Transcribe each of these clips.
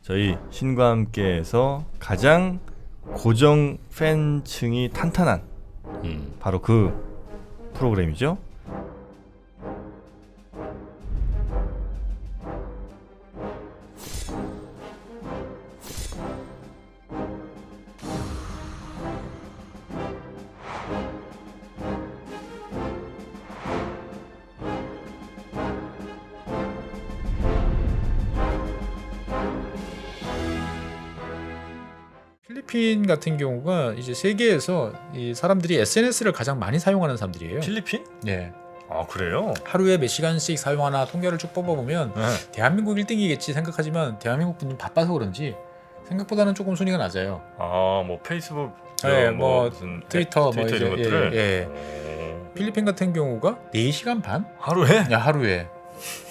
저희 신과 함께에서 가장 고정 팬층이 탄탄한 바로 그 프로그램이죠. 필리핀 같은 경우가 이제 세계에서 이 사람들이 SNS를 가장 많이 사용하는 사람들이에요. 필리핀? 네. 아 그래요? 하루에 몇 시간씩 사용하나 통계를 쭉 뽑아보면 네. 대한민국 1등이겠지 생각하지만 대한민국 분들 바빠서 그런지 생각보다는 조금 순위가 낮아요. 아뭐 페이스북, 네, 뭐 무슨 트위터 뭐 이런 이제 것들을 필리핀 같은 경우가 4시간 반? 하루에? 야, 하루에.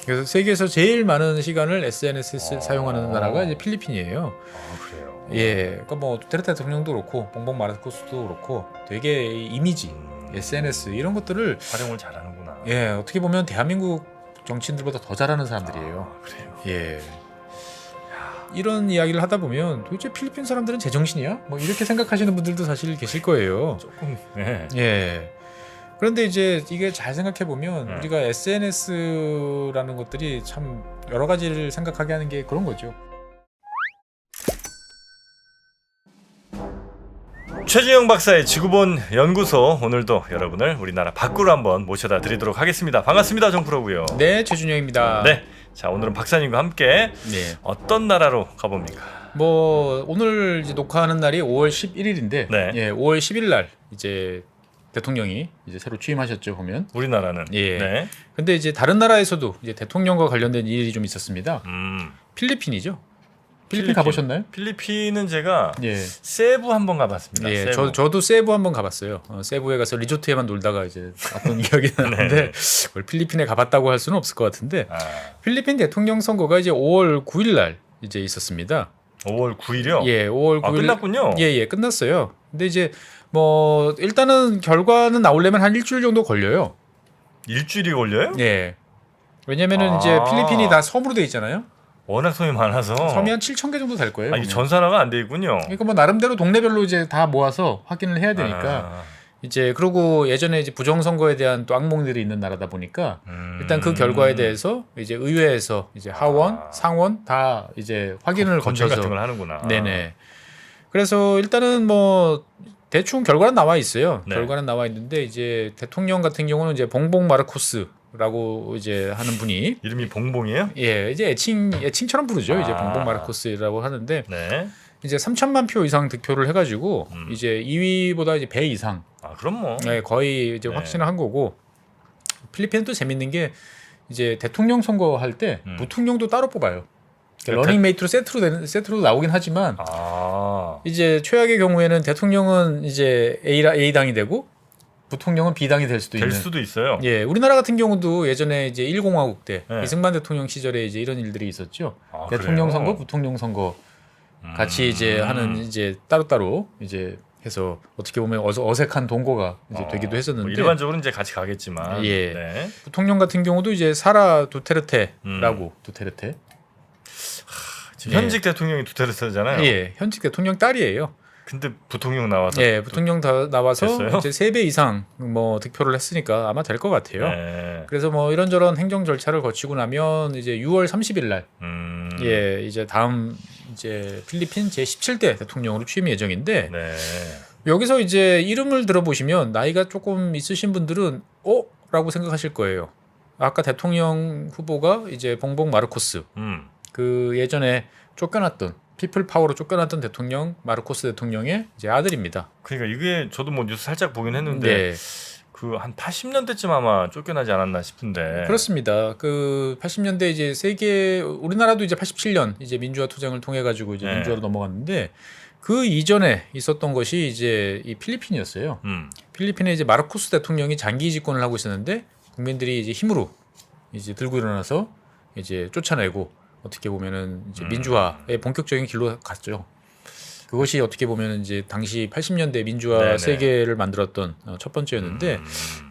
그래서 세계에서 제일 많은 시간을 SNS 사용하는 나라가 이제 필리핀이에요. 아 그래요? 예, 그러니까 뭐 두테르테 대통령도 그렇고 봉봉 마르코스도 그렇고 되게 이미지, SNS 이런 것들을 활용을 잘하는구나. 예, 어떻게 보면 대한민국 정치인들보다 더 잘하는 사람들이에요. 아, 그래요? 예. 이런 이야기를 하다 보면 도대체 필리핀 사람들은 제정신이야? 뭐 이렇게 생각하시는 분들도 사실 계실 거예요. 조금 네. 예. 그런데 이제 이게 잘 생각해 보면 우리가 SNS라는 것들이 참 여러 가지를 생각하게 하는 게 그런 거죠. 최진영 박사의 지구본 연구소, 오늘도 여러분을 우리나라 밖으로 한번 모셔다 드리도록 하겠습니다. 반갑습니다, 정프로고요. 네, 최준영입니다. 네, 자 오늘은 박사님과 함께 네. 어떤 나라로 가봅니까? 뭐 오늘 이제 녹화하는 날이 5월 11일인데, 네. 예, 5월 10일 날 이제 대통령이 이제 새로 취임하셨죠, 보면. 우리나라는. 예. 네. 근데 이제 다른 나라에서도 이제 대통령과 관련된 일이 좀 있었습니다. 필리핀이죠. 필리핀 가보셨나요? 필리핀은 제가 예. 세부 한번 가봤습니다. 예, 세부. 저도 세부 한번 가봤어요. 세부에 가서 리조트에만 놀다가 이제 왔던 기억이 나는데 그걸 필리핀에 가봤다고 할 수는 없을 것 같은데 아, 필리핀 대통령 선거가 이제 5월 9일 날 이제 있었습니다. 5월 9일이요? 예, 5월 9일. 아, 끝났군요. 예, 끝났어요. 근데 이제 뭐 일단은 결과는 나오려면 한 일주일 정도 걸려요. 일주일이 걸려요? 예. 왜냐면은 아. 이제 필리핀이 다 섬으로 돼 있잖아요. 워낙 섬이 많아서. 섬이 한 7,000개 정도 될 거예요. 아, 이게 보면. 전산화가 안 돼 있군요. 그러니까 뭐 나름대로 동네별로 이제 다 모아서 확인을 해야 되니까 이제 그리고 예전에 이제 부정 선거에 대한 또 악몽들이 있는 나라다 보니까 일단 그 결과에 대해서 이제 의회에서 이제 하원, 상원 다 이제 확인을 검증 거쳐서 같은 걸 하는구나. 네네. 그래서 일단은 뭐 대충 결과는 나와 있어요. 네. 결과는 나와 있는데 이제 대통령 같은 경우는 이제 봉봉 마르코스라고 이제 하는 분이 이름이 봉봉이에요? 예 이제 애칭처럼 부르죠. 이제 봉봉 마르코스라고 하는데 네. 이제 3천만 표 이상 득표를 해가지고 이제 2위보다 이제 배 이상 아 그럼 뭐. 네, 거의 이제 확신을 한 거고 필리핀은 또 재밌는 게 이제 대통령 선거할 때 부통령도 따로 뽑아요. 그러니까 러닝메이트로 세트로 나오긴 하지만 아. 이제 최악의 경우에는 대통령은 이제 A 당이 되고 부통령은 B 당이 될 수도 될 있는. 수도 있어요. 예, 우리나라 같은 경우도 예전에 이제 1공화국 때 네. 이승만 대통령 시절에 이제 이런 일들이 있었죠. 아, 대통령 그래요? 선거, 부통령 선거 같이 이제 하는 이제 따로따로 이제 해서 어떻게 보면 어색한 동거가 이제 되기도 했었는데 뭐 일반적으로 이제 같이 가겠지만. 예. 네. 부통령 같은 경우도 이제 사라 두테르테라고 두테르테 지금 현직 대통령이 두테르테잖아요. 예, 현직 대통령 딸이에요. 근데 부통령 나와서. 예, 부통령 다 나와서 됐어요? 이제 3배 이상 뭐 득표를 했으니까 아마 될 것 같아요. 네. 그래서 뭐 이런저런 행정 절차를 거치고 나면 이제 6월 30일 날 예, 이제 다음 이제 필리핀 제17대 대통령으로 취임 예정인데 네. 여기서 이제 이름을 들어보시면 나이가 조금 있으신 분들은 라고 생각하실 거예요. 아까 대통령 후보가 이제 봉봉 마르코스 그 예전에 쫓겨났던 피플 파워로 쫓겨났던 대통령 마르코스 대통령의 이제 아들입니다. 그러니까 이게 저도 뭐 뉴스 살짝 보긴 했는데 그 한 80년대쯤 아마 쫓겨나지 않았나 싶은데. 그렇습니다. 그 80년대 이제 세계 우리나라도 이제 87년 이제 민주화 투쟁을 통해 가지고 이제 민주화로 넘어갔는데 그 이전에 있었던 것이 이제 이 필리핀이었어요. 필리핀에 이제 마르코스 대통령이 장기 집권을 하고 있었는데 국민들이 이제 힘으로 이제 들고 일어나서 이제 쫓아내고 어떻게 보면은 이제 민주화의 본격적인 길로 갔죠. 그것이 어떻게 보면 이제 당시 80년대 민주화 네네. 세계를 만들었던 첫 번째였는데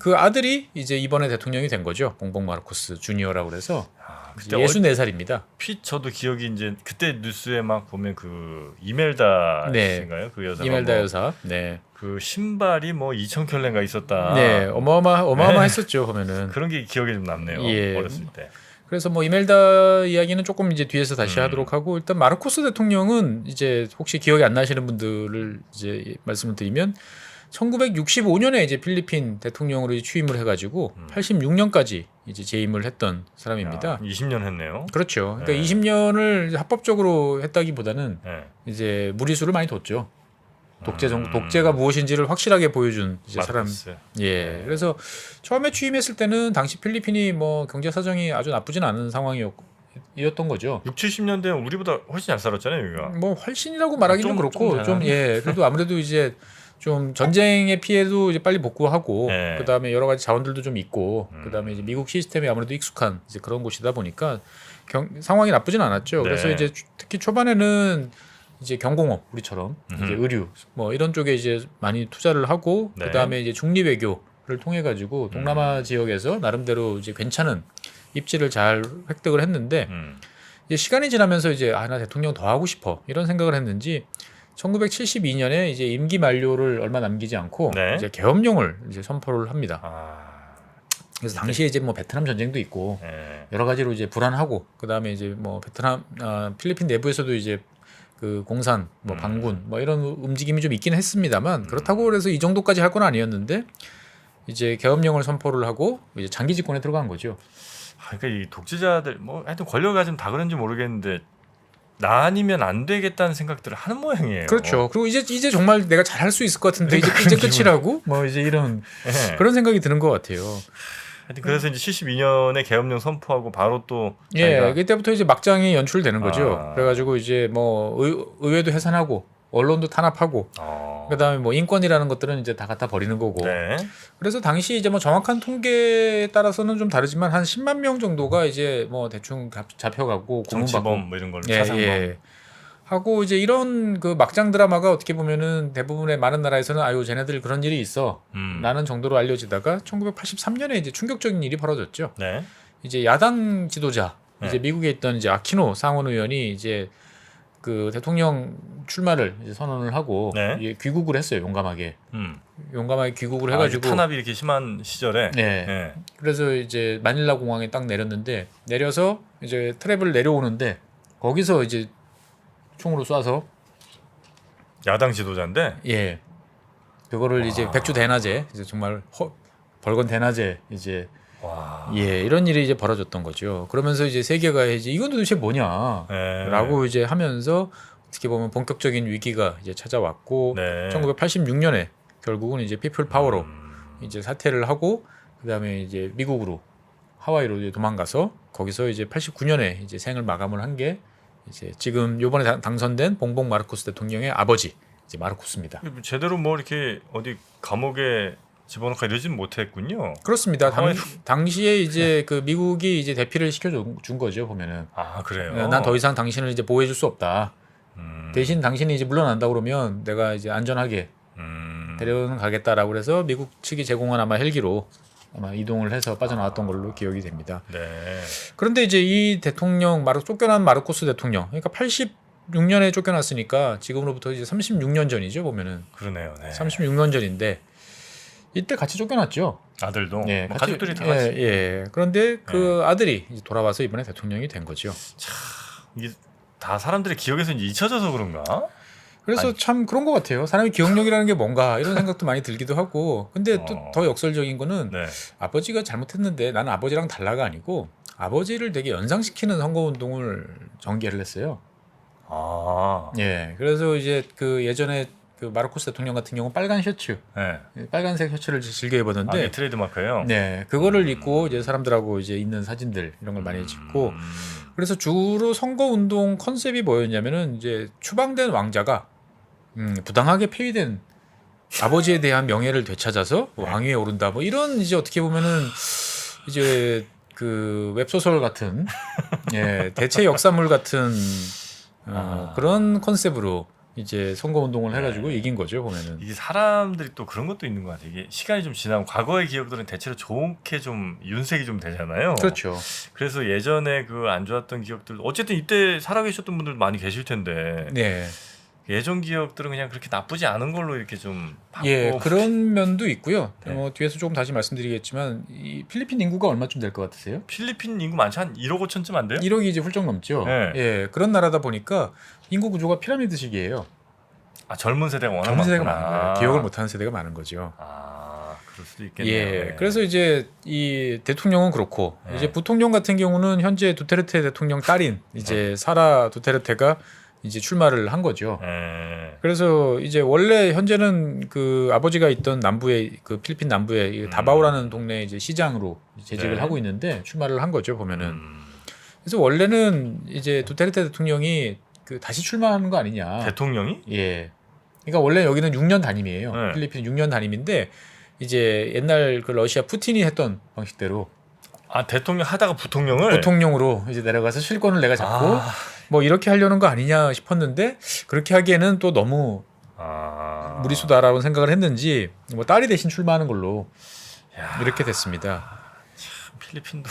그 아들이 이제 이번에 대통령이 된 거죠. 봉봉 마르코스 주니어라고 그래서 그때 64살입니다. 저도 기억이 이제 그때 뉴스에 막 보면 그 이멜다 네. 씨인가요? 그 여자가 이멜다 뭐 여사. 네. 그 신발이 뭐 2,000켤레가 있었다. 네. 어마어마했었죠, 보면은. 그런 게 기억에 좀 남네요. 예. 어렸을 때. 그래서 뭐 이멜다 이야기는 조금 이제 뒤에서 다시 하도록 하고 일단 마르코스 대통령은 이제 혹시 기억이 안 나시는 분들을 이제 말씀을 드리면 1965년에 이제 필리핀 대통령으로 이제 취임을 해가지고 86년까지 이제 재임을 했던 사람입니다. 20년 했네요. 그렇죠. 그러니까 네. 20년을 합법적으로 했다기보다는 네. 이제 무리수를 많이 뒀죠. 독재가 무엇인지를 확실하게 보여준 이제 사람. 마르코스. 예. 그래서 처음에 취임했을 때는 당시 필리핀이 뭐 경제 사정이 아주 나쁘진 않은 상황이었던 거죠. 6, 70년대 우리보다 훨씬 잘 살았잖아요, 여기가. 뭐 훨씬이라고 말하기는 좀 그렇고 잘하네. 예. 그래도 아무래도 이제 좀 전쟁의 피해도 이제 빨리 복구하고 네. 그다음에 여러 가지 자원들도 좀 있고 그다음에 이제 미국 시스템에 아무래도 익숙한 이제 그런 곳이다 보니까 상황이 나쁘진 않았죠. 네. 그래서 이제 특히 초반에는 이제 경공업 우리처럼 이제 의류 뭐 이런 쪽에 이제 많이 투자를 하고 네. 그다음에 이제 중리 외교를 통해 가지고 동남아 지역에서 나름대로 이제 괜찮은 입지를 잘 획득을 했는데 이제 시간이 지나면서 이제 나 대통령 더 하고 싶어 이런 생각을 했는지 1972년에 이제 임기 만료를 얼마 남기지 않고 네. 이제 계엄령을 이제 선포를 합니다. 그래서 당시에 이제 뭐 베트남 전쟁도 있고 네. 여러 가지로 이제 불안하고 그다음에 이제 뭐 필리핀 내부에서도 이제 그 공산, 뭐 반군, 뭐 이런 움직임이 좀 있긴 했습니다만 그렇다고 그래서 이 정도까지 할 건 아니었는데 이제 계엄령을 선포를 하고 이제 장기 집권에 들어간 거죠. 그러니까 이 독재자들 뭐 하여튼 권력을 가지면 다 그런지 모르겠는데 나 아니면 안 되겠다는 생각들을 하는 모양이에요. 그렇죠. 그리고 이제 정말 내가 잘할 수 있을 것 같은데 그러니까 이제 끝이라고 뭐 이제 이런 네. 그런 생각이 드는 것 같아요. 하여튼 그래서 이제 72년에 계엄령 선포하고 바로 또 예, 그때부터 이제 막장이 연출되는 거죠. 아. 그래가지고 이제 뭐 의회도 해산하고 언론도 탄압하고 그다음에 뭐 인권이라는 것들은 이제 다 갖다 버리는 거고. 네. 그래서 당시 이제 뭐 정확한 통계에 따라서는 좀 다르지만 한 10만 명 정도가 이제 뭐 대충 잡혀가고 정치범 고문받고 뭐 이런 걸로 예, 사상범. 예. 하고 이제 이런 그 막장 드라마가 어떻게 보면은 대부분의 많은 나라에서는 아유 쟤네들 그런 일이 있어 라는 정도로 알려지다가 1983년에 이제 충격적인 일이 벌어졌죠. 네. 이제 야당 지도자 네. 이제 미국에 있던 이제 아키노 상원 의원이 이제 그 대통령 출마를 이제 선언을 하고 네. 이제 귀국을 했어요. 용감하게 귀국을 해가지고 탄압이 이렇게 심한 시절에. 네. 네. 그래서 이제 마닐라 공항에 딱 내렸는데 내려서 이제 트랩을 내려오는데 거기서 이제 총으로 쏴서 야당 지도자인데. 예 그거를 이제 백주 대낮에 이제 정말 벌건 대낮에 이제 와. 예 이런 일이 이제 벌어졌던 거죠. 그러면서 이제 세계가 이제 이건 도대체 뭐냐라고 네. 이제 하면서 어떻게 보면 본격적인 위기가 이제 찾아왔고 네. 1986년에 결국은 이제 피플 파워로 이제 사퇴를 하고 그다음에 이제 미국으로 하와이로 이제 도망가서 거기서 이제 89년에 이제 생을 마감을 한 게 이제 지금 요번에 당선된 봉봉 마르코스 대통령의 아버지 이제 마르코스입니다. 제대로 뭐 이렇게 어디 감옥에 집어넣고 이러진 못했군요. 그렇습니다. 하와이- 당시에 이제 그 미국이 이제 대피를 시켜준 거죠 보면은. 그래요. 난 더 이상 당신을 이제 보호해줄 수 없다. 대신 당신이 이제 물러난다 그러면 내가 이제 안전하게 데려는 가겠다라고 그래서 미국 측이 제공한 아마 헬기로 아마 이동을 해서 빠져나왔던 걸로 기억이 됩니다. 네. 그런데 이제 이 대통령 쫓겨난 마르코스 대통령, 그러니까 86년에 쫓겨났으니까 지금으로부터 이제 36년 전이죠 보면은. 그러네요. 네. 36년 전인데 이때 같이 쫓겨났죠. 아들도 예, 뭐 가족들이 다 같이. 예. 그런데 그 아들이 이제 돌아와서 이번에 대통령이 된 거죠. 이게 다 사람들의 기억에서 이제 잊혀져서 그런가? 그래서 참 그런 것 같아요. 사람이 기억력이라는 게 뭔가 이런 생각도 많이 들기도 하고. 근데 또 더 역설적인 거는 네. 아버지가 잘못했는데 나는 아버지랑 달라가 아니고 아버지를 되게 연상시키는 선거운동을 전개를 했어요. 예. 그래서 이제 그 예전에 그 마르코스 대통령 같은 경우 빨간 셔츠, 네. 빨간색 셔츠를 즐겨 입었는데, 이게 트레이드 마크예요. 네, 그거를 입고 이제 사람들하고 이제 있는 사진들 이런 걸 많이 찍고, 그래서 주로 선거운동 컨셉이 뭐였냐면은 이제 추방된 왕자가 부당하게 폐위된 아버지에 대한 명예를 되찾아서 왕위에 오른다, 뭐 이런 이제 어떻게 보면은 이제 그 웹소설 같은, 예, 대체 역사물 같은 그런 컨셉으로 이제 선거 운동을 네. 해가지고 이긴 거죠 보면은. 이게 사람들이 또 그런 것도 있는 것 같아요. 이게 시간이 좀 지나면 과거의 기억들은 대체로 좋게 좀 윤색이 좀 되잖아요. 그렇죠. 그래서 예전에 그 안 좋았던 기억들 어쨌든 이때 살아계셨던 분들 많이 계실 텐데 네. 예전 기억들은 그냥 그렇게 나쁘지 않은 걸로 이렇게 좀 예, 바꿔 그런 면도 있고요. 네. 뒤에서 조금 다시 말씀드리겠지만 이 필리핀 인구가 얼마쯤 될 것 같으세요? 필리핀 인구 많지 한 1억 5천쯤 안 돼요? 1억이 이제 훌쩍 넘죠. 네. 예, 그런 나라다 보니까 인구 구조가 피라미드식이에요. 아 젊은 세대가 워낙 젊은 세대가 많구나. 많은 거예요. 기억을 못하는 세대가 많은 거죠. 아 그럴 수도 있겠네요. 예, 네. 그래서 이제 이 대통령은 그렇고 네. 이제 부통령 같은 경우는 현재 두테르테 대통령 딸인 이제 사라 두테르테가 이제 출마를 한 거죠. 네. 그래서 이제 원래 현재는 그 아버지가 있던 남부의 그 필리핀 남부의 이 다바오라는 동네 이제 시장으로 재직을 네. 하고 있는데 출마를 한 거죠 보면은. 그래서 원래는 이제 두테르테 대통령이 그 다시 출마하는 거 아니냐. 대통령이? 예. 그러니까 원래 여기는 6년 단임이에요. 네. 필리핀 6년 단임인데 이제 옛날 그 러시아 푸틴이 했던 방식대로 아 대통령 하다가 부통령을 부통령으로 이제 내려가서 실권을 내가 잡고 아, 뭐 이렇게 하려는 거 아니냐 싶었는데 그렇게 하기에는 또 너무 아. 무리수다라고 생각을 했는지 뭐 딸이 대신 출마하는 걸로 야, 이렇게 됐습니다. 필리핀도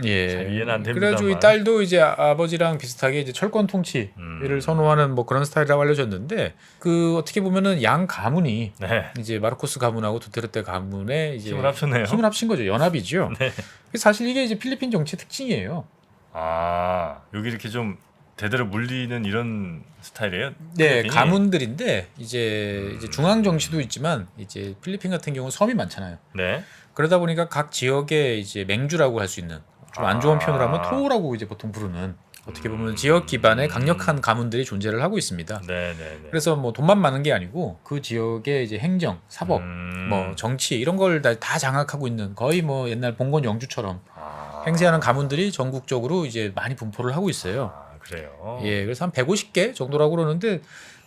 예. 잘 이해는 안 됩니다만. 그래가지고 이 딸도 이제 아버지랑 비슷하게 이제 철권 통치를 선호하는 뭐 그런 스타일이라고 알려졌는데 그 어떻게 보면은 양 가문이 네. 이제 마르코스 가문하고 두테르테 가문의 이제 힘을 합쳤네요. 힘을 합친 거죠. 연합이죠. 네. 사실 이게 이제 필리핀 정치의 특징이에요. 아 여기 이렇게 좀 대대로 물리는 이런 스타일이에요? 네, 필리핀이? 가문들인데 이제 중앙 정치도 있지만 이제 필리핀 같은 경우 섬이 많잖아요. 네. 그러다 보니까 각 지역에 이제 맹주라고 할 수 있는 좀 안 좋은 표현으로 하면 아. 토우라고 이제 보통 부르는 어떻게 보면 지역 기반의 강력한 가문들이 존재를 하고 있습니다. 네네네. 그래서 뭐 돈만 많은 게 아니고 그 지역의 이제 행정, 사법, 뭐 정치 이런 걸 다 장악하고 있는 거의 뭐 옛날 봉건 영주처럼 아. 행세하는 가문들이 전국적으로 이제 많이 분포를 하고 있어요. 아 그래요. 예, 그래서 한 150개 정도라고 그러는데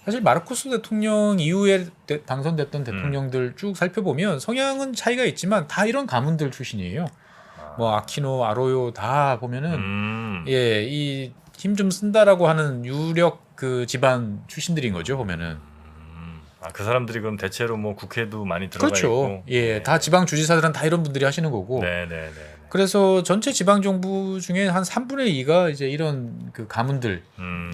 사실 마르코스 대통령 이후에 당선됐던 대통령들 쭉 살펴보면 성향은 차이가 있지만 다 이런 가문들 출신이에요. 뭐 아키노, 아로요 다 보면은 예, 이 힘 좀 쓴다라고 하는 유력 그 집안 출신들인 거죠 보면은. 아, 그 사람들이 그럼 대체로 뭐 국회도 많이 들어가 그렇죠. 있고. 예, 다 지방 주지사들은 다 이런 분들이 하시는 거고. 네네네. 그래서 전체 지방 정부 중에 한 3분의 2가 이제 이런 그 가문들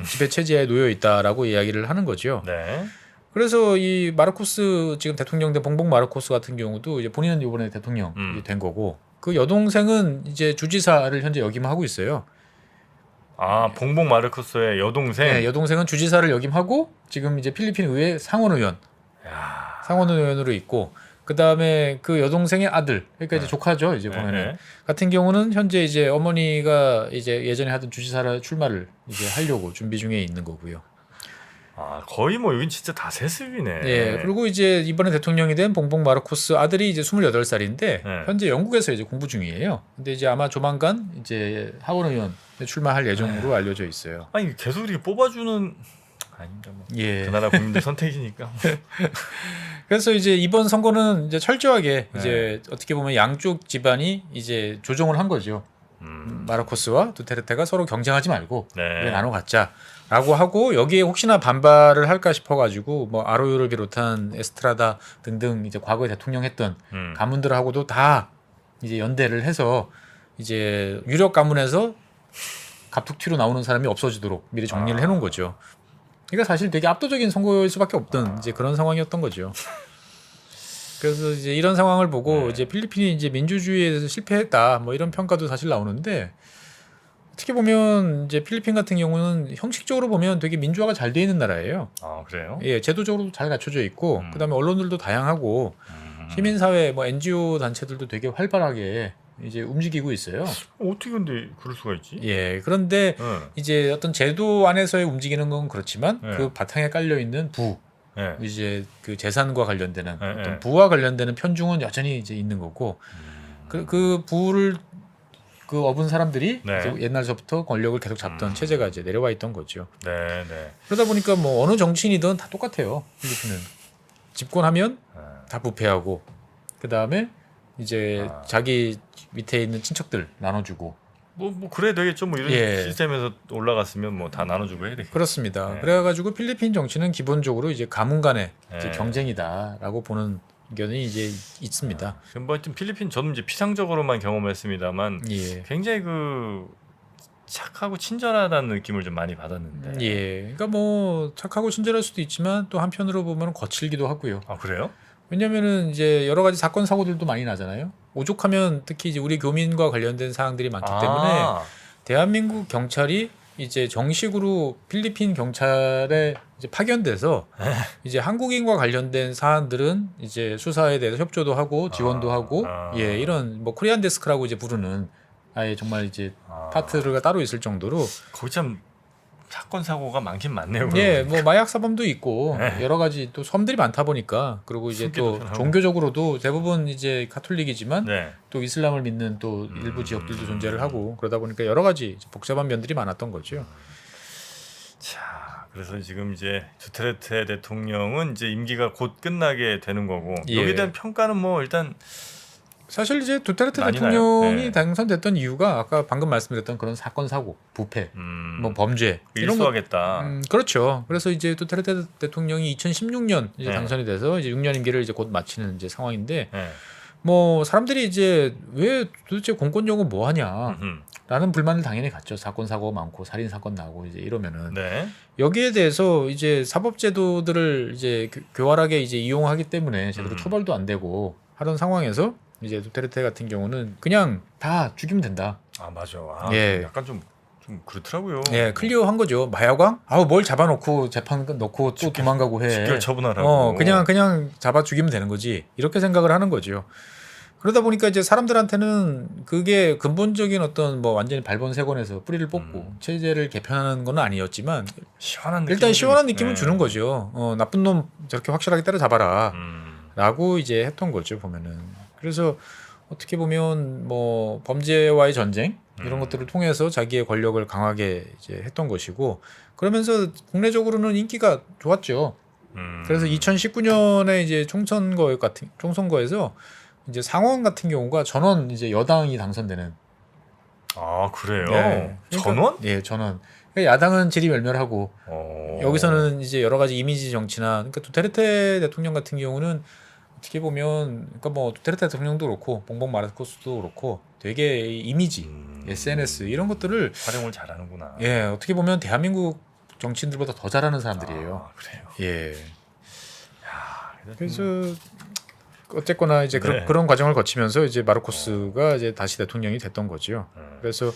지배 체제에 놓여 있다라고 이야기를 하는 거죠. 네. 그래서 이 마르코스 지금 대통령 된 봉봉 마르코스 같은 경우도 이제 본인은 이번에 대통령이 된 거고 그 여동생은 이제 주지사를 현재 역임하고 있어요. 아 봉봉 마르코스의 여동생. 네, 여동생은 주지사를 역임하고 지금 이제 필리핀 의회 상원의원, 야. 상원의원으로 있고 그 다음에 그 여동생의 아들, 그러니까 이제 조카죠. 이제 보면은 같은 경우는 현재 이제 어머니가 이제 예전에 하던 주지사 출마를 이제 하려고 준비 중에 있는 거고요. 아 거의 뭐 여긴 진짜 다 세습이네. 예, 그리고 이제 이번에 대통령이 된 봉봉 마르코스 아들이 이제 28살인데 현재 영국에서 이제 공부 중이에요. 근데 이제 아마 조만간 이제 하원의원 출마할 예정으로 알려져 있어요. 아니 계속 이렇게 뽑아주는 아닌가 뭐. 예. 그 나라 국민들 선택이니까. 그래서 이제 이번 선거는 이제 철저하게 이제 어떻게 보면 양쪽 집안이 이제 조정을 한 거죠. 마르코스와 두테르테가 서로 경쟁하지 말고 우리 나눠 갖자라고 하고 여기에 혹시나 반발을 할까 싶어가지고 뭐 아로요를 비롯한 에스트라다 등등 이제 과거에 대통령 했던 가문들하고도 다 이제 연대를 해서 이제 유력 가문에서 갑툭튀로 나오는 사람이 없어지도록 미리 정리를 해놓은 거죠. 그러니까 사실 되게 압도적인 선거일 수밖에 없던 이제 그런 상황이었던 거죠. 그래서 이제 이런 상황을 보고 이제 필리핀이 이제 민주주의에 대해서 실패했다 뭐 이런 평가도 사실 나오는데 어떻게 보면 이제 필리핀 같은 경우는 형식적으로 보면 되게 민주화가 잘 돼 있는 나라예요. 아 그래요? 예, 제도적으로 잘 갖춰져 있고 그다음에 언론들도 다양하고 시민사회 뭐 NGO 단체들도 되게 활발하게 이제 움직이고 있어요. 어떻게 근데 그럴 수가 있지? 예, 그런데 이제 어떤 제도 안에서의 움직이는 건 그렇지만 그 바탕에 깔려 있는 이제 그 재산과 관련되는 어떤 부와 관련되는 편중은 여전히 이제 있는 거고 그 부를 그 업은 사람들이 이제 옛날서부터 권력을 계속 잡던 체제가 이제 내려와 있던 거죠. 네, 네. 그러다 보니까 뭐 어느 정치인이든 다 똑같아요. 필리핀은 집권하면 다 부패하고 그 다음에 이제 자기 밑에 있는 친척들 나눠주고 뭐 그래 되겠죠. 뭐 이런 예. 시스템에서 올라갔으면 뭐 다 나눠주고 해야 되겠죠. 그렇습니다. 네. 그래가지고 필리핀 정치는 기본적으로 이제 가문 간의 이제 네. 경쟁이다라고 보는 견이 이제 있습니다. 뭐좀 필리핀 저는 이제 피상적으로만 경험했습니다만 예. 굉장히 그 착하고 친절하다는 느낌을 좀 많이 받았는데. 예. 그러니까 뭐 착하고 친절할 수도 있지만 또 한편으로 보면 거칠기도 하고요. 아 그래요? 왜냐면은 이제 여러 가지 사건 사고들도 많이 나잖아요. 오죽하면 특히 이제 우리 교민과 관련된 사항들이 많기 때문에 대한민국 경찰이 이제 정식으로 필리핀 경찰에 이제 파견돼서 이제 한국인과 관련된 사안들은 이제 수사에 대해서 협조도 하고 지원도 하고 예 이런 뭐 코리안 데스크라고 이제 부르는 아예 정말 이제 파트가 따로 있을 정도로 거기 참 사건 사고가 많긴 많네요. 예, 뭐 마약 사범도 있고 네. 여러 가지 또 섬들이 많다 보니까 그리고 이제 숨기도 또 편하고. 종교적으로도 대부분 이제 카톨릭이지만 네. 또 이슬람을 믿는 또 일부 지역들도 존재를 하고 그러다 보니까 여러 가지 복잡한 면들이 많았던 거죠. 자, 그래서 지금 이제 두테르테 대통령은 이제 임기가 곧 끝나게 되는 거고 예. 여기에 대한 평가는 뭐 일단 사실 이제 두테르테 많이 대통령이 나요. 네. 당선됐던 이유가 아까 방금 말씀드렸던 그런 사건 사고, 부패, 뭐 범죄 이런 거 일소하겠다. 그렇죠. 그래서 이제 두테르테 대통령이 2016년 이제 네. 당선이 돼서 이제 6년 임기를 이제 곧 마치는 이제 상황인데 네. 뭐 사람들이 이제 왜 도대체 공권력은 뭐 하냐? 음흠. 라는 불만을 당연히 갖죠. 사건 사고 많고 살인 사건 나고 이제 이러면은 네. 여기에 대해서 이제 사법 제도들을 이제 교활하게 이제 이용하기 때문에 제대로 처벌도 안 되고 하던 상황에서 이제 두테르테 같은 경우는 그냥 다 죽이면 된다. 아 맞아. 아, 예. 약간 좀 그렇더라고요. 예, 클리어한 거죠. 마약왕? 아우 뭘 잡아놓고 재판 넣고 또 도망가고 해. 직결 처분하라고. 그냥 잡아 죽이면 되는 거지. 이렇게 생각을 하는 거죠. 그러다 보니까 이제 사람들한테는 그게 근본적인 어떤 뭐 완전히 발본색원에서 뿌리를 뽑고 체제를 개편하는 건 아니었지만 시원한 느낌. 일단 시원한 느낌은 주는 거죠. 나쁜 놈 저렇게 확실하게 때려잡아라. 라고 이제 했던 거죠, 보면은. 그래서 어떻게 보면 뭐 범죄와의 전쟁 이런 것들을 통해서 자기의 권력을 강하게 이제 했던 것이고 그러면서 국내적으로는 인기가 좋았죠. 그래서 2019년에 이제 총선거에서 이제 상원 같은 경우가 전원 이제 여당이 당선되는. 아 그래요? 네. 그러니까, 전원? 예, 전원. 그러니까 야당은 질이멸멸하고 여기서는 이제 여러 가지 이미지 정치나 그러니까 두테르테 대통령 같은 경우는 어떻게 보면 그러니까 뭐 두테르테 대통령도 그렇고 봉봉 마르코스도 그렇고 되게 이미지, SNS 이런 것들을 활용을 잘하는구나. 예 어떻게 보면 대한민국 정치인들보다 더 잘하는 사람들이에요. 아, 그래요. 예. 야, 그래서 어쨌거나 이제 네. 그런 과정을 거치면서 이제 마르코스가 이제 다시 대통령이 됐던 거죠. 그래서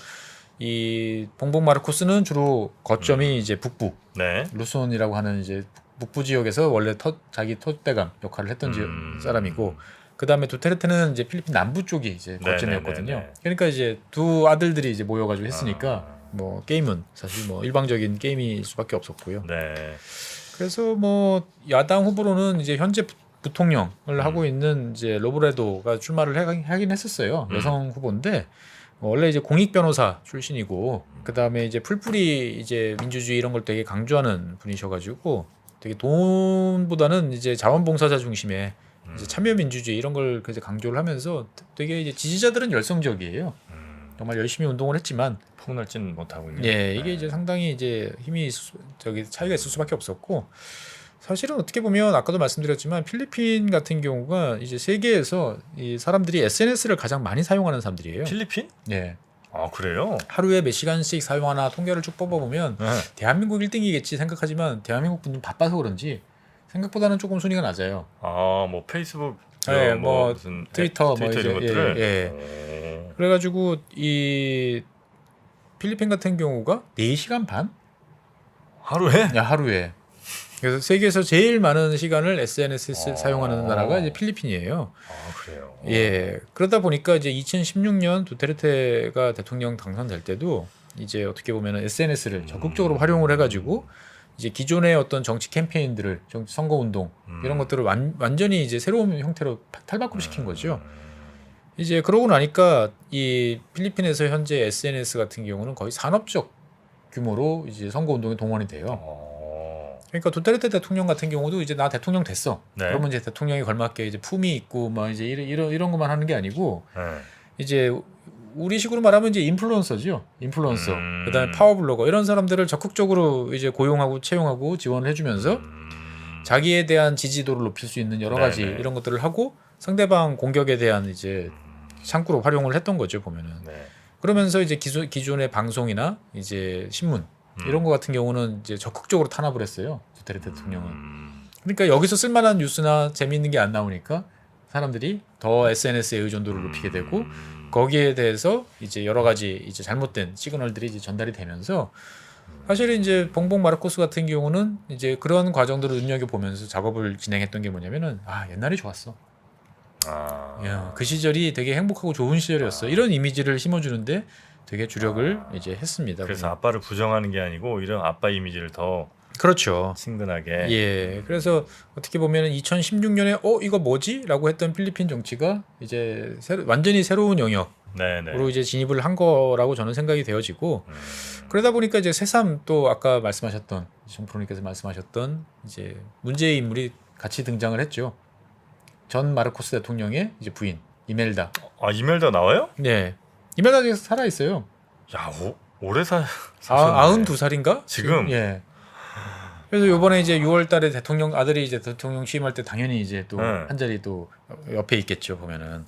이 봉봉 마르코스는 주로 거점이 이제 북부 네. 루손이라고 하는 이제 북부 지역에서 원래 자기 터줏대감 역할을 했던 사람이고 그 다음에 두테르테는 이제 필리핀 남부 쪽이 이제 거점이었거든요. 네네네네. 그러니까 이제 두 아들들이 이제 모여가지고 했으니까 뭐 게임은 사실 뭐 일방적인 게임일 수밖에 없었고요. 네. 그래서 뭐 야당 후보로는 이제 현재 부통령을 하고 있는 이제 로브레도가 출마를 하긴 했었어요. 여성 후보인데 원래 이제 공익 변호사 출신이고 그 다음에 이제 풀뿌리 이제 민주주의 이런 걸 되게 강조하는 분이셔가지고 되게 돈보다는 이제 자원봉사자 중심의 이제 참여민주주의 이런 걸 이제 강조를 하면서 되게 이제 지지자들은 열성적이에요. 정말 열심히 운동을 했지만 폭넓지는 못하고 있는. 예 이게 이제 상당히 이제 힘이 차이가 있을 수밖에 없었고 사실은 어떻게 보면 아까도 말씀드렸지만 필리핀 같은 경우가 이제 세계에서 이 사람들이 SNS를 가장 많이 사용하는 사람들이에요. 필리핀? 예. 아 그래요? 하루에 몇 시간씩 사용하나 통계를 쭉 뽑아보면 네. 대한민국 1등이겠지 생각하지만 대한민국 분들은 바빠서 그런지 생각보다는 조금 순위가 낮아요. 아뭐 페이스북, 네, 뭐 뭐 무슨 트위터 트위터 이런 이제, 것들을. 예. 그래가지고 이 필리핀 같은 경우가 4시간 반? 하루에? 야, 하루에. 그래서 세계에서 제일 많은 시간을 SNS를 사용하는 나라가 이제 필리핀이에요. 아 그래요. 예. 그러다 보니까 이제 2016년 두테르테가 대통령 당선될 때도 이제 어떻게 보면 SNS를 적극적으로 활용을 해가지고 이제 기존의 어떤 정치 캠페인들을 선거 운동 이런 것들을 완전히 이제 새로운 형태로 탈바꿈 시킨 거죠. 이제 그러고 나니까 이 필리핀에서 현재 SNS 같은 경우는 거의 산업적 규모로 이제 선거 운동에 동원이 돼요. 그러니까 두테르테 대통령 같은 경우도 이제 나 대통령 됐어. 네. 그러면 이제 대통령에 걸맞게 이제 품위 있고 막 이제 이런 것만 하는 게 아니고 네. 이제 우리식으로 말하면 이제 인플루언서죠. 인플루언서. 그다음에 파워블로거 이런 사람들을 적극적으로 이제 고용하고 채용하고 지원을 해주면서 자기에 대한 지지도를 높일 수 있는 여러 가지 네네. 이런 것들을 하고 상대방 공격에 대한 이제 창구로 활용을 했던 거죠 보면은. 네. 그러면서 이제 기존의 방송이나 이제 신문 이런 거 같은 경우는 이제 적극적으로 탄압을 했어요. 두테르테 대통령은. 그러니까 여기서 쓸만한 뉴스나 재미있는 게 안 나오니까 사람들이 더 SNS의 의존도를 높이게 되고 거기에 대해서 이제 여러 가지 이제 잘못된 시그널들이 이제 전달이 되면서 사실 이제 봉봉 마르코스 같은 경우는 이제 그런 과정들을 눈여겨 보면서 작업을 진행했던 게 뭐냐면은 옛날이 좋았어. 야, 그 시절이 되게 행복하고 좋은 시절이었어. 이런 이미지를 심어주는데 되게 주력을 이제 했습니다. 그래서 아빠를 부정하는 게 아니고 이런 아빠 이미지를 더 그렇죠. 친근하게. 예. 그래서 어떻게 보면 2016년에 이거 뭐지?라고 했던 필리핀 정치가 이제 완전히 새로운 영역으로 네네. 이제 진입을 한 거라고 저는 생각이 되어지고 그러다 보니까 이제 새삼 또 아까 말씀하셨던 정프로님께서 말씀하셨던 이제 문제의 인물이 같이 등장을 했죠. 전 마르코스 대통령의 이제 부인 이멜다. 이멜다 나와요? 네. 이멜다 아직 살아 있어요. 야, 오래 사셨네. 92살인가? 지금? 예. 그래서 요번에 이제 6월달에 아들이 이제 대통령 취임할 때 당연히 이제 또 한 자리 또 옆에 있겠죠 보면은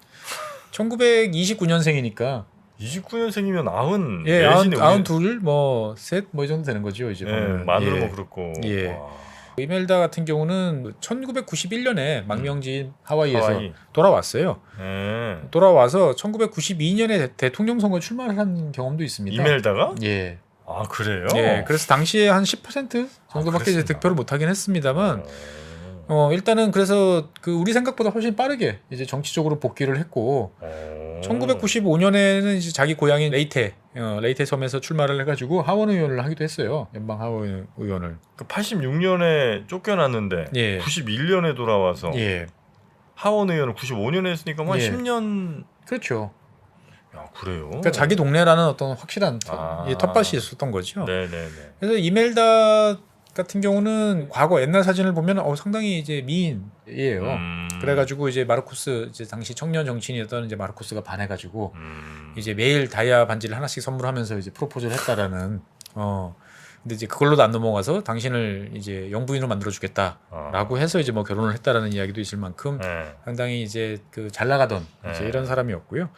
1929년생이니까 29년생이면 90. 예, 내신이 92, 셋 이 정도 되는 거죠 이제. 만으로 뭐 그렇고. 예. 와. 이멜다 같은 경우는 1991년에 망명지인 하와이에서 하와이. 돌아왔어요. 예. 돌아와서 1992년에 대통령 선거 출마를 한 경험도 있습니다. 이멜다가? 예. 그래요? 예. 그래서 당시에 한 10% 정도밖에 이제 그랬구나. 득표를 못 하긴 했습니다만 일단은 그래서 우리 생각보다 훨씬 빠르게 이제 정치적으로 복귀를 했고 1995년에는 이제 자기 고향인 레이테 섬에서 출마를 해가지고 하원 의원을 하기도 했어요. 연방 하원 의원을. 86년에 쫓겨났는데 예. 91년에 돌아와서 예. 하원 의원을 95년에 했으니까 한 예. 10년. 그렇죠. 야, 그래요? 그러니까 자기 동네라는 어떤 확실한 텃밭이 있었던 거죠. 네네네. 그래서 이멜다 같은 경우는 과거 옛날 사진을 보면 상당히 이제 미인이에요. 그래가지고 이제 마르코스 이제 당시 청년 정치인이었던 이제 마르코스가 반해가지고 이제 매일 다이아 반지를 하나씩 선물하면서 이제 프로포즈를 했다라는. 근데 이제 그걸로도 안 넘어가서 당신을 이제 영부인으로 만들어 주겠다라고 해서 이제 뭐 결혼을 했다라는 이야기도 있을 만큼 상당히 이제 잘 나가던 이제 이런 사람이었고요.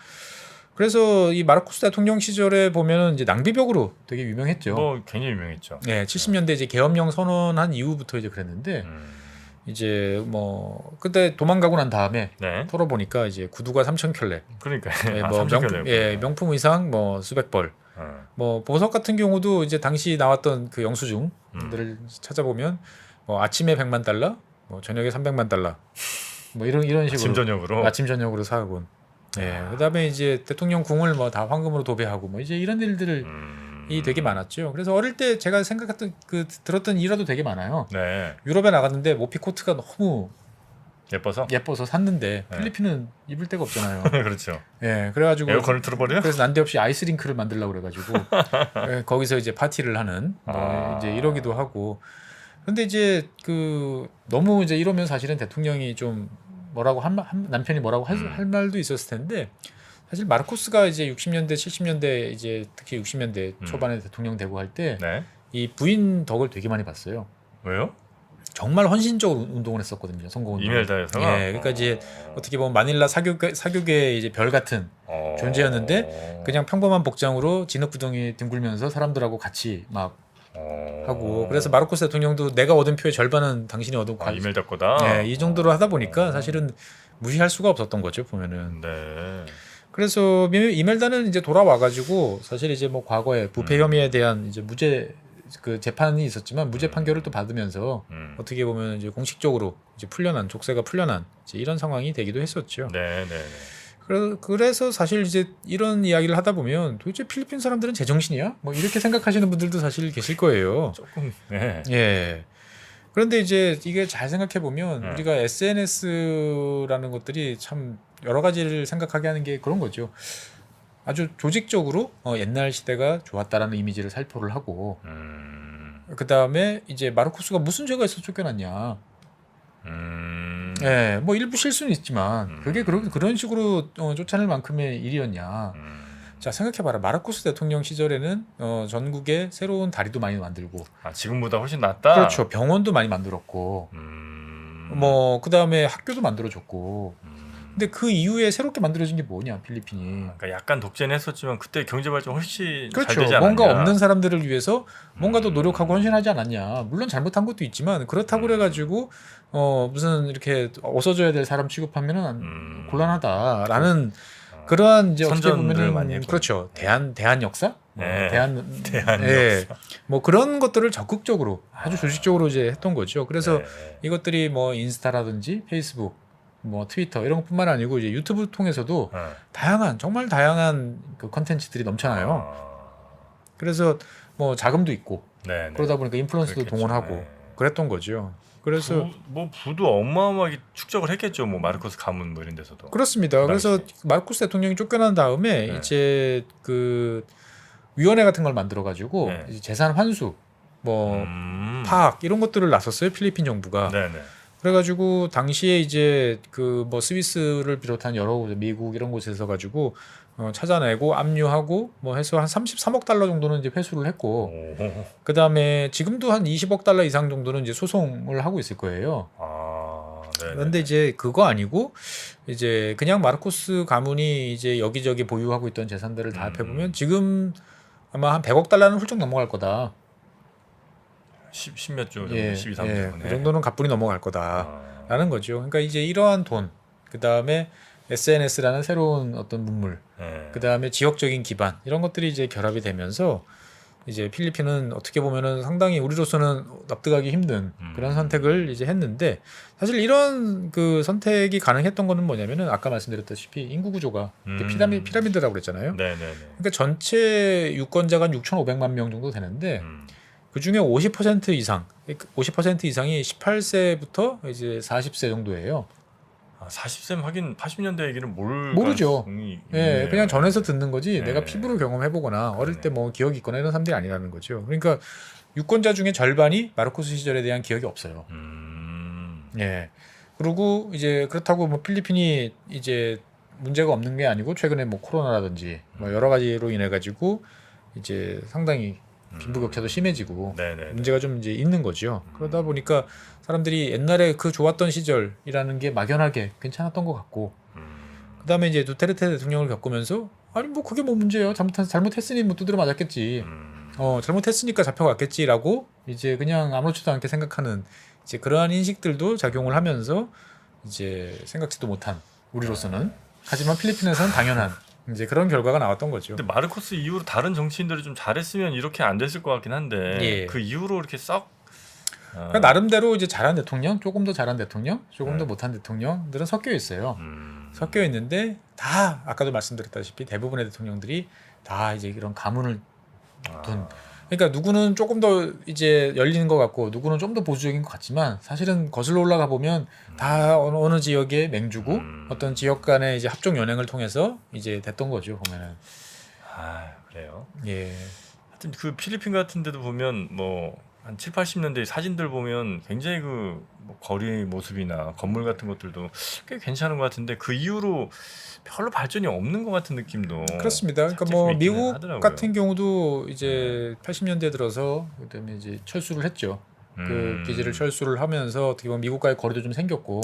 그래서 이 마르코스 대통령 시절에 보면은 이제 낭비벽으로 되게 유명했죠. 굉장히 유명했죠. 네, 70년대 이제 계엄령 선언한 이후부터 이제 그랬는데 이제 그때 도망가고 난 다음에 털어보니까 이제 구두가 3,000켤레. 그러니까 명품 의상 수백 벌. 보석 같은 경우도 이제 당시 나왔던 그 영수증들을 찾아보면 아침에 100만 달러, 저녁에 300만 달러. 이런 식으로 아침 저녁으로 사곤. 네, 그다음에 이제 대통령 궁을 다 황금으로 도배하고 이제 이런 일들을 이 되게 많았죠. 그래서 어릴 때 제가 생각했던 들었던 일화도 되게 많아요. 네. 유럽에 나갔는데 모피 코트가 너무 예뻐서 샀는데 필리핀은 입을 데가 없잖아요. 그렇죠. 예, 그래가지고 에어컨을 틀어버려? 그래서 난데없이 아이스링크를 만들려고 그래가지고 거기서 이제 파티를 하는 이제 이러기도 하고. 근데 이제 너무 이제 이러면 사실은 대통령이 좀 뭐라고 남편이 뭐라고 할 말도 있었을 텐데 사실 마르코스가 이제 60년대 70년대 이제 특히 60년대 초반에 대통령 되고 할 때 이 부인 덕을 되게 많이 봤어요. 왜요? 정말 헌신적으로 운동을 했었거든요. 선거운동. 이멜다에서가. 예, 그러니까 이제 어떻게 보면 마닐라 사교계의 이제 별 같은 존재였는데 그냥 평범한 복장으로 진흙구덩이에 뒹굴면서 사람들하고 같이 막 하고. 그래서 마르코스 대통령도 내가 얻은 표의 절반은 당신이 얻은 이멜다 거다. 예, 이 정도로 하다 보니까 사실은 무시할 수가 없었던 거죠 보면은. 네. 그래서 이멜다는 이제 돌아와가지고 사실 이제 과거에 부패 혐의에 대한 이제 무죄 재판이 있었지만 무죄 판결을 또 받으면서 어떻게 보면 이제 공식적으로 이제 족쇄가 풀려난 이제 이런 상황이 되기도 했었죠. 네. 그래서 사실 이제 이런 이야기를 하다 보면 도대체 필리핀 사람들은 제정신이야? 이렇게 생각하시는 분들도 사실 계실 거예요. 조금. 네. 예. 그런데 이제 이게 잘 생각해 보면 우리가 SNS라는 것들이 참 여러 가지를 생각하게 하는 게 그런 거죠. 아주 조직적으로 옛날 시대가 좋았다라는 이미지를 살포를 하고 그 다음에 이제 마르코스가 무슨 죄가 있어 쫓겨났냐. 일부 실수는 있지만 그게 그런 식으로 쫓아낼 만큼의 일이었냐. 자 생각해봐라. 마르코스 대통령 시절에는 전국에 새로운 다리도 많이 만들고, 지금보다 훨씬 낫다. 그렇죠. 병원도 많이 만들었고, 뭐 그 다음에 학교도 만들어줬고. 근데 그 이후에 새롭게 만들어진 게 뭐냐, 필리핀이. 그러니까 약간 독재는 했었지만 그때 경제 발전 훨씬 그렇죠. 잘 되지 않았냐. 뭔가 없는 사람들을 위해서 뭔가 더 노력하고 헌신하지 않았냐. 물론 잘못한 것도 있지만 그렇다고 그래가지고 무슨 이렇게 없어져야 될 사람 취급하면은 곤란하다라는 그러한 이제 어떻게 선전을 많이 보면은 했군요. 그렇죠. 대한 역사, 네. 대한 대한 역사. 뭐 그런 것들을 적극적으로 아주 조직적으로 이제 했던 거죠. 그래서 네. 이것들이 뭐 인스타라든지 페이스북, 뭐 트위터 이런 것뿐만 아니고 이제 유튜브 통해서도 다양한 정말 다양한 그 컨텐츠들이 넘쳐나요. 그래서 뭐 자금도 있고 네. 그러다 보니까 인플루언서도 그렇겠죠. 동원하고 네. 그랬던 거죠. 그래서 부도 어마어마하게 축적을 했겠죠. 뭐 마르코스 가문 뭐 이런 데서도. 그렇습니다. 그래서 마르코스 대통령이 쫓겨난 다음에 이제 그 위원회 같은 걸 만들어 가지고 이제 재산 환수, 뭐 파악 이런 것들을 나섰어요. 필리핀 정부가. 네네. 그래가지고 당시에 이제 그 뭐 스위스를 비롯한 여러 곳, 미국 이런 곳에서 가지고 찾아내고 압류하고 뭐 해서 한 33억 달러 정도는 이제 회수를 했고, 그 다음에 지금도 한 20억 달러 이상 정도는 이제 소송을 하고 있을 거예요. 그런데 이제 그거 아니고 이제 그냥 마르코스 가문이 이제 여기저기 보유하고 있던 재산들을 다 합해보면 지금 아마 한 100억 달러는 훌쩍 넘어갈 거다. 10 몇 조 정도, 예, 12, 13조. 예, 그 정도는 가뿐히 넘어갈 거다라는 거죠. 그러니까 이제 이러한 돈, 그 다음에 SNS라는 새로운 어떤 문물, 그 다음에 지역적인 기반 이런 것들이 이제 결합이 되면서 이제 필리핀은 어떻게 보면은 상당히 우리로서는 납득하기 힘든 그런 선택을 이제 했는데, 사실 이런 그 선택이 가능했던 거는 뭐냐면은 아까 말씀드렸다시피 인구 구조가 피라미드라고 그랬잖아요. 그러니까 전체 유권자가 한 6,500만 명 정도 되는데 그 중에 50% 이상, 50% 이상이 18세부터 이제 40세 정도예요. 40세면 하긴 80년대 얘기는 모르죠. 예, 그냥 전에서 듣는 거지. 네. 내가 피부로 경험해보거나 어릴 때 뭐 기억이 있거나 이런 사람들이 아니라는 거죠. 그러니까 유권자 중에 절반이 마르코스 시절에 대한 기억이 없어요. 예. 그리고 이제 그렇다고 뭐 필리핀이 이제 문제가 없는 게 아니고 최근에 뭐 코로나라든지 뭐 여러 가지로 인해 가지고 이제 상당히 빈부격차도 심해지고 문제가 좀 이제 있는 거죠. 그러다 보니까 사람들이 옛날에 그 좋았던 시절이라는 게 막연하게 괜찮았던 것 같고, 그다음에 이제 두테르테 대통령을 겪으면서 아니 뭐 그게 뭐 문제예요. 잘못했으니 뭐 두드려 맞았겠지. 잘못했으니까 잡혀갔겠지라고 이제 그냥 아무렇지도 않게 생각하는 이제 그러한 인식들도 작용을 하면서 이제 생각지도 못한 우리로서는, 하지만 필리핀에서는 당연한 이제 그런 결과가 나왔던 거죠. 근데 마르코스 이후로 다른 정치인들이 좀 잘했으면 이렇게 안 됐을 것 같긴 한데 그 이후로 이렇게 썩 그러니까 나름대로 이제 잘한 대통령, 조금 더 잘한 대통령, 조금 더 못한 대통령들은 섞여 있어요. 섞여 있는데 다 아까도 말씀드렸다시피 대부분의 대통령들이 다 이제 이런 가문을 둔. 그러니까 누구는 조금 더 이제 열리는 것 같고 누구는 좀 더 보수적인 것 같지만 사실은 거슬러 올라가 보면 다 어느 지역에 맹주고 어떤 지역 간의 이제 합종 연행을 통해서 이제 됐던 거죠, 보면은. 그래요. 예. 하여튼 그 필리핀 같은 데도 보면 뭐 한 7, 80년대 사진들 보면 굉장히 그 뭐 거리 모습이나 건물 같은 것들도 꽤 괜찮은 것 같은데 그 이후로 별로 발전이 없는 것 같은 느낌도. 그렇습니다. 그러니까 뭐 미국 같은 경우도 이제 80년대 들어서 그다음에 이제 철수를 했죠. 그 기지를 철수를 하면서 어떻게 보면 미국과의 거리도 좀 생겼고.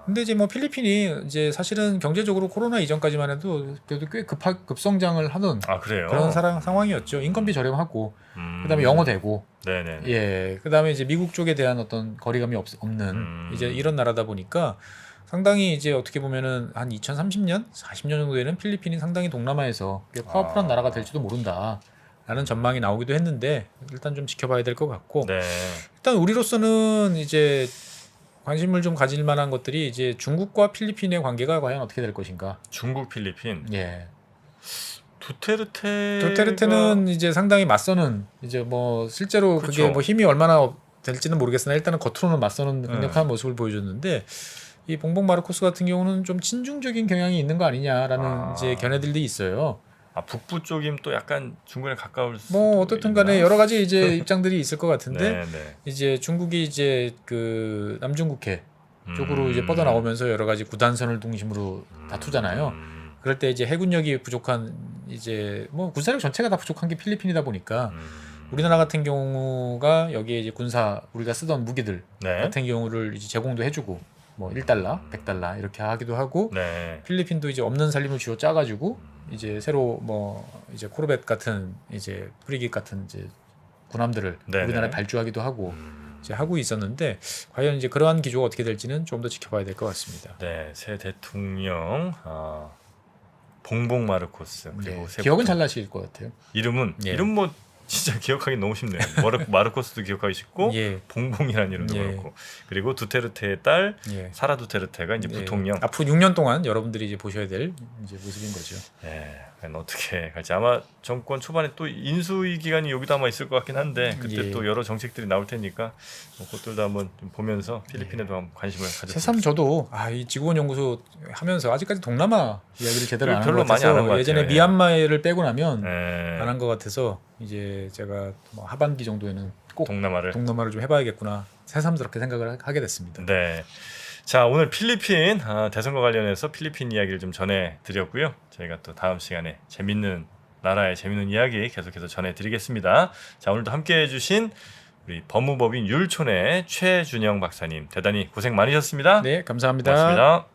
근데 이제 뭐 필리핀이 이제 사실은 경제적으로 코로나 이전까지만 해도 그래도 꽤 급성장을 하던 그런 상황이었죠. 인건비 저렴하고 그다음에 영어 되고. 예. 그다음에 이제 미국 쪽에 대한 어떤 거리감이 없는 이제 이런 나라다 보니까 상당히 이제 어떻게 보면은 한 2030년, 40년 정도에는 필리핀이 상당히 동남아에서 꽤 파워풀한 나라가 될지도 모른다. 라는 전망이 나오기도 했는데 일단 좀 지켜봐야 될 것 같고, 일단 우리로서는 이제 관심을 좀 가질 만한 것들이 이제 중국과 필리핀의 관계가 과연 어떻게 될 것인가. 중국, 필리핀. 예. 두테르테는 이제 상당히 맞서는, 이제 뭐 실제로 그게 뭐 힘이 얼마나 될지는 모르겠으나 일단은 겉으로는 맞서는 강력한 모습을 보여줬는데, 이 봉봉 마르코스 같은 경우는 좀 친중적인 경향이 있는 거 아니냐라는 이제 견해들도 있어요. 북부 쪽이면 또 약간 중국에 가까울 수도 뭐 어떻든 간에 있나? 여러 가지 이제 입장들이 있을 것 같은데 네. 이제 중국이 이제 그 남중국해 쪽으로 이제 뻗어 나오면서 여러 가지 구단선을 중심으로 다투잖아요. 그럴 때 이제 해군력이 부족한 이제 뭐 군사력 전체가 다 부족한 게 필리핀이다 보니까 우리나라 같은 경우가 여기에 이제 군사 우리가 쓰던 무기들 네. 같은 경우를 이제 제공도 해주고 뭐 1달러, 100달러 이렇게 하기도 하고 네. 필리핀도 이제 없는 살림을 쥐어 짜가지고 이제 새로 뭐 이제 코르벳 같은 이제 프리깃 같은 이제 군함들을 네네. 우리나라에 발주하기도 하고 이제 하고 있었는데 과연 이제 그러한 기조가 어떻게 될지는 좀 더 지켜봐야 될 것 같습니다. 네, 새 대통령 봉봉 마르코스 그리고 네, 새 기억은 잘 나실 것 같아요. 이름은 예. 이름 뭐 진짜 기억하기 너무 쉽네요. 마르코스도 기억하기 쉽고 예, 봉봉이라는 이름도 예. 그렇고 그리고 두테르테의 딸 예. 사라 두테르테가 이제 예. 부통령. 앞으로 6년 동안 여러분들이 이제 보셔야 될 이제 모습인 거죠. 네, 과연 어떻게 갈지 아마 정권 초반에 또 인수위 기간이 여기도 아마 있을 것 같긴 한데 그때 예. 또 여러 정책들이 나올 테니까 뭐 그것들도 한번 좀 보면서 필리핀에도 한번 관심을 가졌으면 새삼 저도 이 지구원 연구소 하면서 아직까지 동남아 이야기를 제대로 안 한 별로 것 많이 안 같아서 한것 예전에 같아요. 예. 미얀마를 빼고 나면 네, 안 한 것 같아서 이제 제가 뭐 하반기 정도에는 꼭 동남아를. 동남아를 좀 해봐야겠구나 새삼스럽게 생각을 하게 됐습니다. 네. 자, 오늘 필리핀 대선과 관련해서 필리핀 이야기를 좀 전해드렸고요. 저희가 또 다음 시간에 재밌는 나라의 재밌는 이야기 계속해서 전해드리겠습니다. 자, 오늘도 함께해주신 우리 법무법인 율촌의 최준영 박사님 대단히 고생 많으셨습니다. 네, 감사합니다. 고맙습니다.